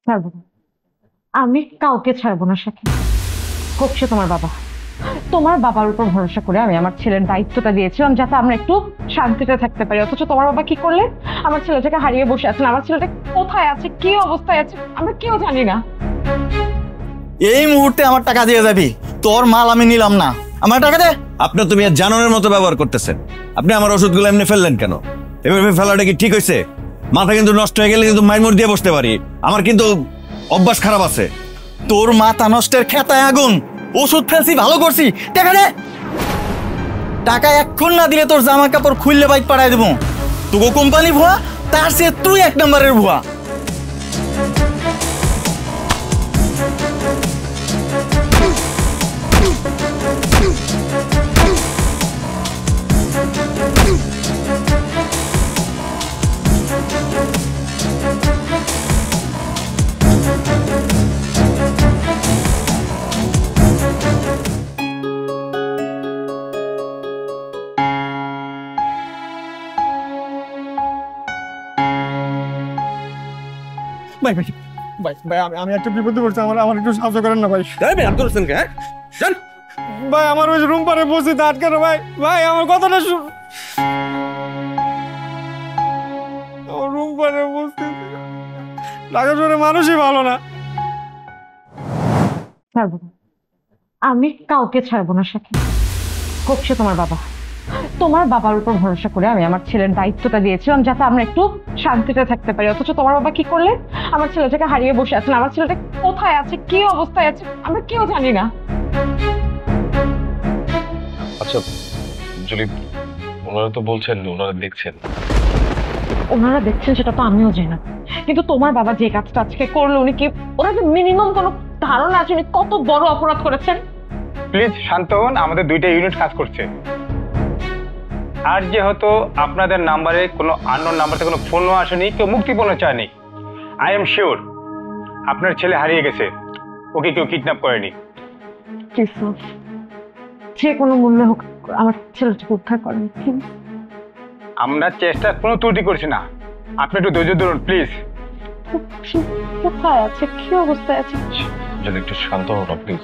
ছাড়বো না। আমি কাউকে ছাড়বো না সাথে, হোক সে তোমার বাবা। তোমার বাবার উপর ভরসা করে আমি আমার ছেলের দায়িত্বটা দিয়েছিলাম যাতে আমরা একটু শান্তিতে থাকতে পারি, অথচ তোমার বাবা কি করলে? আমার ছেলেটাকে হারিয়ে বসে আছেন। আমার ছেলেটা কোথায় আছে, কি অবস্থায় আছে, আমরা কেউ জানি না। এই মুহূর্তে আমার টাকা দিয়ে যাবি, তোর মাল আমি নিলাম না, আমার টাকা দে। আপনি তুমি জানোয়ারের মতো ব্যবহার করতেছেন। আপনি আমার ওষুধগুলো এমনি ফেললেন কেন? এভাবে ফেলাটা কি ঠিক হয়েছে? মাথা কিন্তু নষ্ট হয়ে গেলে কিন্তু মাইমুর দিয়ে বসতে পারি। আমার কিন্তু অভ্যাস খারাপ আছে। তোর মাথা নষ্টের খেতায় আগুন, ওষুধ ফেলছি ভালো করছি, টাকা দে। টাকা এক্ষুন না দিলে তোর জামা কাপড় খুললে বাইক পাঠাই দেবো। তোকে কোম্পানি ভুয়া, তার চেয়ে তুই এক নম্বরের ভুয়া। ভাই ভাই ভাই ভাই আমি একটা বিপদে পড়ছি, আমার আমার একটু সাহায্য করেন না ভাই। ভাই আমার ওই রুম পারে বসে আটকানো ভাই। ভাই আমার কথাটা শুন, আমার রুম পারে বসতে ঢাকা শহরে মানুষই ভালো না। ছাড়বো না। আমি কাউকে ছাড়বো না সাথে, হোক সে তোমার বাবা। তোমার বাবার উপর ভরসা করে আমি আমার ছেলের দায়িত্বটা দিয়েছিলাম যাতে আমরা একটু শান্তিতে থাকতে পারি, অথচ তোমার বাবা কি করলে? আমার ছেলেটাকে হারিয়ে বসে আছেন। আমার ছেলেটা কোথায় আছে, কি অবস্থায় আছে, আমরা কেউ জানি না। আচ্ছা জুলি, ওনারা তো বলছেন ওনারা দেখছেন। ওনারা দেখছেন সেটা তো আমিও জানি না, কিন্তু তোমার বাবা যে কাজটা আজকে করলো, উনি কি, ওনার যে মিনিমাম কোনো ধারণা আছে উনি কত বড় অপরাধ করেছেন? প্লিজ শান্ত হন, আমাদের দুইটা ইউনিট কাজ করছে। আর যেহেতু আপনাদের নাম্বারে কোনো আননোন নাম্বার থেকে কোনো ফোনও আসেনি, কেউ মুক্তিপণও চায়নি, আই এম শিওর আপনার ছেলে হারিয়ে গেছে, ওকে কেউ কিডন্যাপ করেনি। প্লিজ যে কোনো মূল্যে হোক আমার ছেলেটাকে উদ্ধার করেন। আমরা চেষ্টা কোনো ত্রুটি করছি না, আপনি একটু ধৈর্য ধরুন প্লিজ। কোথায় আছে, কি অবস্থায় আছে? যদি একটু শান্ত হন প্লিজ।